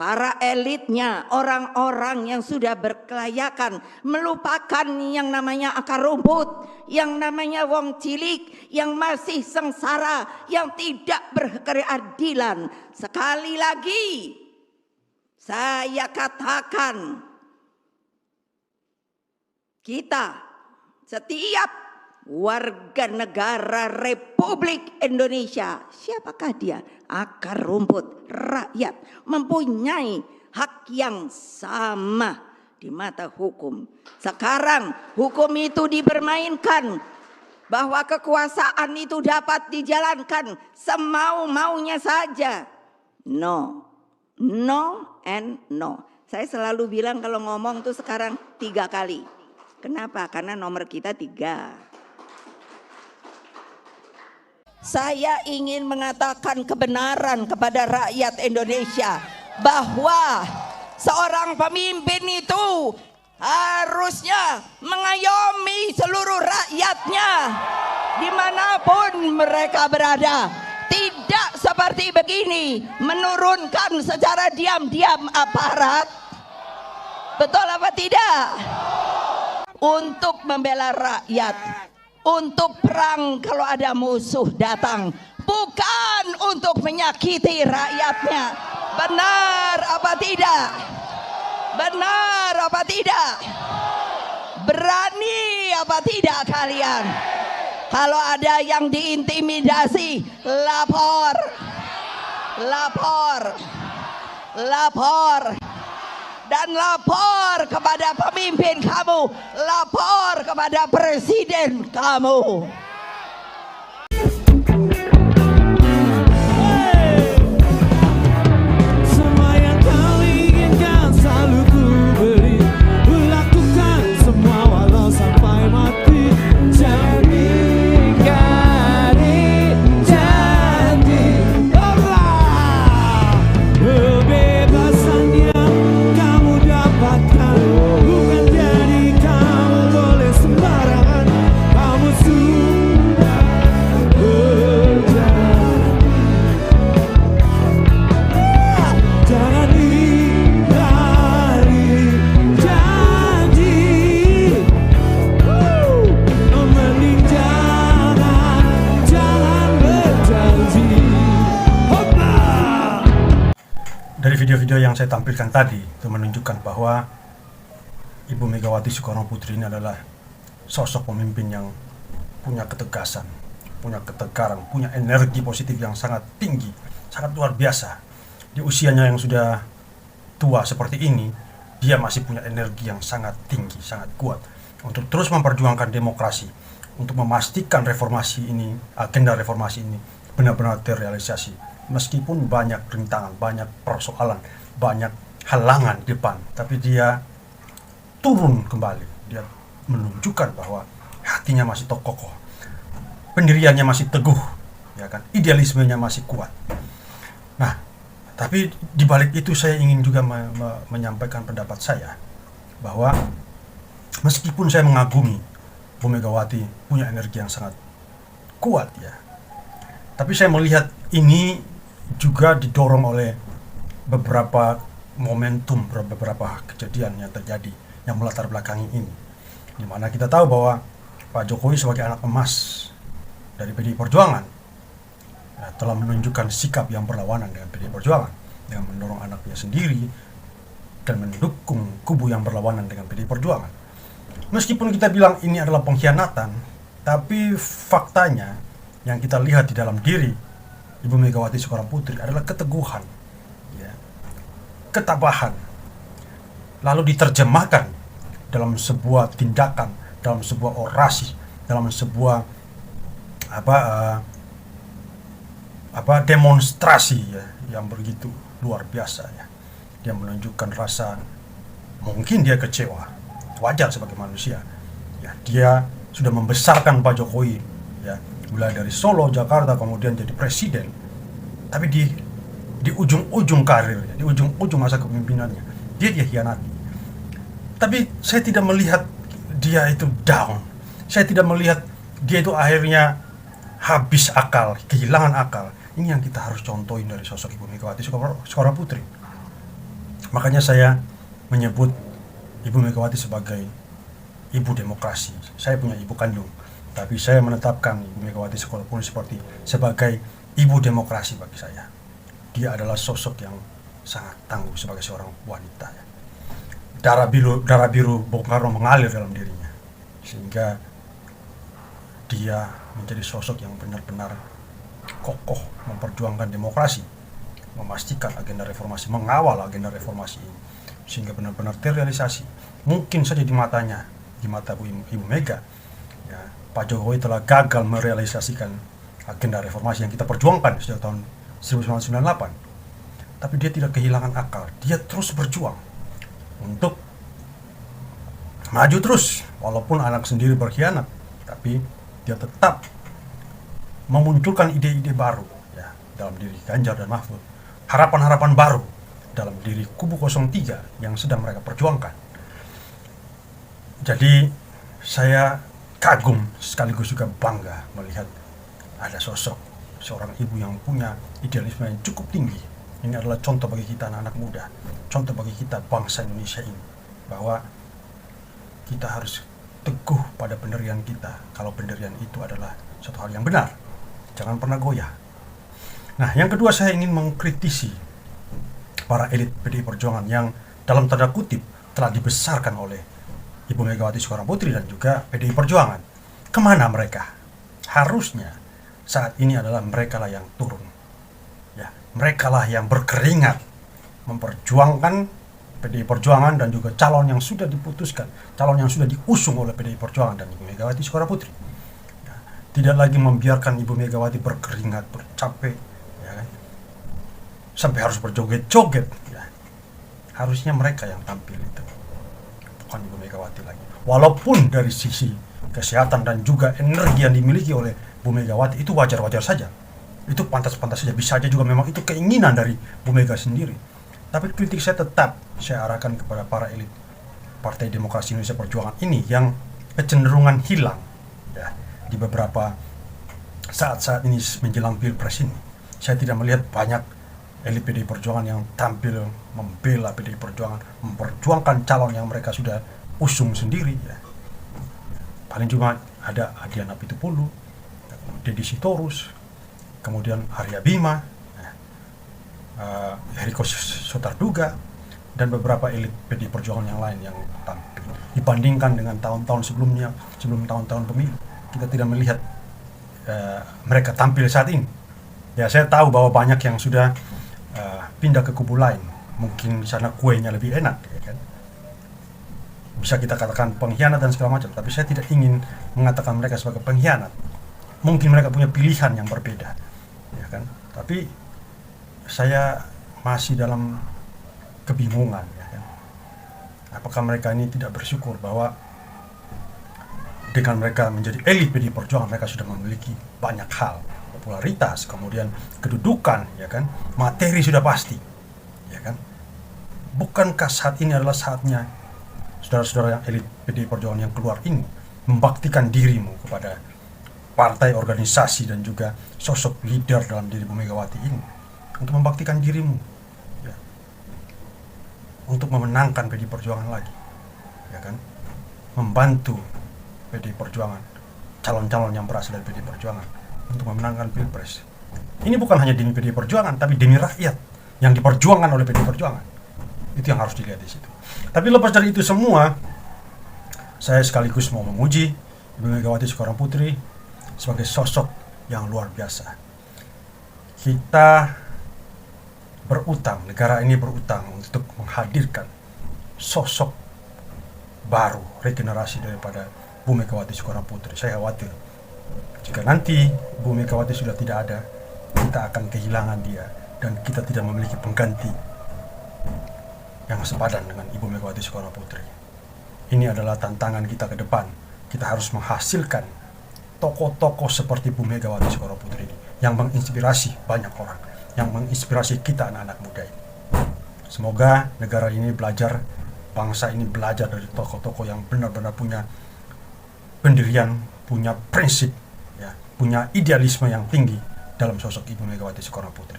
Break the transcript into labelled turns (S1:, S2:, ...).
S1: para elitnya, orang-orang yang sudah berkelayakan, melupakan yang namanya akar rumput, yang namanya wong cilik, yang masih sengsara, yang tidak berkeadilan. Sekali lagi saya katakan, kita setiap warga negara Republik Indonesia, siapakah dia? Akar rumput, rakyat, mempunyai hak yang sama di mata hukum. Sekarang hukum itu dipermainkan, bahwa kekuasaan itu dapat dijalankan semau-maunya saja. No, no and no. Saya selalu bilang kalau ngomong tuh sekarang 3 kali. Kenapa? Karena nomor kita 3. Saya ingin mengatakan kebenaran kepada rakyat Indonesia bahwa seorang pemimpin itu harusnya mengayomi seluruh rakyatnya dimanapun mereka berada. Tidak seperti begini, menurunkan secara diam-diam aparat. Betul apa tidak? Untuk membela rakyat, untuk perang kalau ada musuh datang, bukan untuk menyakiti rakyatnya. Benar apa tidak? Benar apa tidak? Berani apa tidak kalian? Kalau ada yang diintimidasi, lapor, lapor, lapor. Dan lapor kepada pemimpin kamu, lapor kepada presiden kamu.
S2: Semua yang kau inginkan selalu ku beri, ku lakukan semua walau sampai mati. Jangan ingkari janji Allah. Kebebasan yang kamu dapatkan bukan jadi kamu boleh sembarangan. Kamu sudah berjanji. Jangan ingkari janji. Mending jangan berjanji. Hoppa!
S3: Dari video-video yang saya tampilkan tadi itu menunjukkan bahwa Ibu Megawati Soekarno Putri ini adalah sosok pemimpin yang punya ketegasan, punya ketegaran, punya energi positif yang sangat tinggi, sangat luar biasa. Di usianya yang sudah tua seperti ini, dia masih punya energi yang sangat tinggi, sangat kuat untuk terus memperjuangkan demokrasi, untuk memastikan reformasi ini, agenda reformasi ini benar-benar terrealisasi. Meskipun banyak rintangan, banyak persoalan, banyak halangan di depan, tapi dia turun kembali. Dia menunjukkan bahwa hatinya masih kokoh, pendiriannya masih teguh, ya kan? Idealismenya masih kuat. Nah, tapi di balik itu saya ingin juga menyampaikan pendapat saya bahwa meskipun saya mengagumi Bu Megawati punya energi yang sangat kuat ya, tapi saya melihat ini juga didorong oleh beberapa momentum, beberapa kejadian yang terjadi yang melatar belakangi ini, di mana kita tahu bahwa Pak Jokowi sebagai anak emas dari PDI Perjuangan telah menunjukkan sikap yang berlawanan dengan PDI Perjuangan, dengan mendorong anaknya sendiri dan mendukung kubu yang berlawanan dengan PDI Perjuangan. Meskipun kita bilang ini adalah pengkhianatan, tapi faktanya yang kita lihat di dalam diri Ibu Megawati Soekarno Putri adalah keteguhan, ya, ketabahan, lalu diterjemahkan dalam sebuah tindakan, dalam sebuah orasi, dalam sebuah demonstrasi ya, yang begitu luar biasa ya. Dia menunjukkan rasa, mungkin dia kecewa, wajar sebagai manusia ya. Dia sudah membesarkan Pak Jokowi ya, mulai dari Solo, Jakarta, kemudian jadi presiden. Tapi di ujung-ujung karirnya, di ujung-ujung masa kepemimpinannya, dia hianati. Tapi saya tidak melihat dia itu down. Saya tidak melihat dia itu akhirnya habis akal, kehilangan akal. Ini yang kita harus contohin dari sosok Ibu Megawati Soekarno Putri. Makanya saya menyebut Ibu Megawati sebagai ibu demokrasi. Saya punya ibu kandung, tapi saya menetapkan Ibu Megawati Soekarno Putri sebagai ibu demokrasi bagi saya. Dia adalah sosok yang sangat tangguh sebagai seorang wanita. Darah biru Bung Karno mengalir dalam dirinya, sehingga dia menjadi sosok yang benar-benar kokoh memperjuangkan demokrasi, memastikan agenda reformasi, mengawal agenda reformasi ini sehingga benar-benar terrealisasi. Mungkin saja di matanya, di mata Ibu Mega, ya, Pak Jokowi telah gagal merealisasikan agenda reformasi yang kita perjuangkan sejak tahun 1998. Tapi dia tidak kehilangan akal, dia terus berjuang untuk maju terus, walaupun anak sendiri berkhianat, tapi dia tetap memunculkan ide-ide baru, ya, dalam diri Ganjar dan Mahfud, harapan-harapan baru dalam diri kubu 03 yang sedang mereka perjuangkan. Jadi saya kagum sekaligus juga bangga melihat ada sosok seorang ibu yang punya idealisme yang cukup tinggi. Ini adalah contoh bagi kita anak-anak muda, contoh bagi kita bangsa Indonesia ini, bahwa kita harus teguh pada pendirian kita. Kalau pendirian itu adalah suatu hal yang benar, jangan pernah goyah. Nah, yang kedua, saya ingin mengkritisi para elit PDI Perjuangan yang dalam tanda kutip telah dibesarkan oleh Ibu Megawati Soekarno Putri dan juga PDI Perjuangan. Kemana mereka? Harusnya saat ini adalah mereka lah yang turun, ya, mereka lah yang berkeringat memperjuangkan PDI Perjuangan dan juga calon yang sudah diputuskan, calon yang sudah diusung oleh PDI Perjuangan dan Ibu Megawati Soekarno Putri. Ya, tidak lagi membiarkan Ibu Megawati berkeringat, bercapek, ya kan, sampai harus berjoget-joget. Ya. Harusnya mereka yang tampil itu, bukan Ibu Megawati lagi. Walaupun dari sisi kesehatan dan juga energi yang dimiliki oleh Bu Megawati itu wajar-wajar saja, itu pantas-pantas saja, bisa saja juga memang itu keinginan dari Bu Mega sendiri. Tapi kritik saya tetap saya arahkan kepada para elit Partai Demokrasi Indonesia Perjuangan ini yang kecenderungan hilang, ya, di beberapa saat-saat ini menjelang Pilpres ini. Saya tidak melihat banyak elit PDI Perjuangan yang tampil membela PDI Perjuangan, memperjuangkan calon yang mereka sudah usung sendiri, ya. Paling cuma ada Adiana Pitupulu, Deddy Sitorus, kemudian Arya Bima, Eriko Sotarduga, dan beberapa elit PDI Perjuangan yang lain yang tampil. Dibandingkan dengan tahun-tahun sebelumnya, sebelum tahun-tahun pemilu, kita tidak melihat mereka tampil saat ini. Ya, saya tahu bahwa banyak yang sudah pindah ke kubu lain, mungkin sana kuenya lebih enak, ya kan? Bisa kita katakan pengkhianat dan segala macam, tapi saya tidak ingin mengatakan mereka sebagai pengkhianat. Mungkin mereka punya pilihan yang berbeda, ya kan? Tapi saya masih dalam kebingungan, ya kan? Apakah mereka ini tidak bersyukur bahwa dengan mereka menjadi elit PDI Perjuangan, mereka sudah memiliki banyak hal, popularitas, kemudian kedudukan, ya kan? Materi sudah pasti, ya kan? Bukankah saat ini adalah saatnya saudara-saudara yang elit PDI Perjuangan yang keluar ini membaktikan dirimu kepada partai, organisasi, dan juga sosok leader dalam diri Bu Megawati ini, untuk membaktikan dirimu, ya, untuk memenangkan PDI Perjuangan lagi, ya kan, membantu PDI Perjuangan, calon-calon yang berasal dari PDI Perjuangan untuk memenangkan Pilpres. Ini bukan hanya demi PDI Perjuangan, tapi demi rakyat yang diperjuangkan oleh PDI Perjuangan. Itu yang harus dilihat di situ. Tapi lepas dari itu semua, saya sekaligus mau memuji Ibu Megawati Soekarno Putri sebagai sosok yang luar biasa. Kita berutang, negara ini berutang untuk menghadirkan sosok baru, regenerasi daripada Bu Megawati Soekarno Putri. Saya khawatir jika nanti Bu Megawati sudah tidak ada, kita akan kehilangan dia dan kita tidak memiliki pengganti yang sepadan dengan Ibu Megawati Soekarno Putri. Ini adalah tantangan kita ke depan. Kita harus menghasilkan tokoh-tokoh seperti Bu Megawati Soekarno Putri ini yang menginspirasi banyak orang, yang menginspirasi kita anak-anak muda ini. Semoga negara ini belajar, bangsa ini belajar dari tokoh-tokoh yang benar-benar punya pendirian, punya prinsip, ya, punya idealisme yang tinggi dalam sosok Ibu Megawati Soekarno Putri.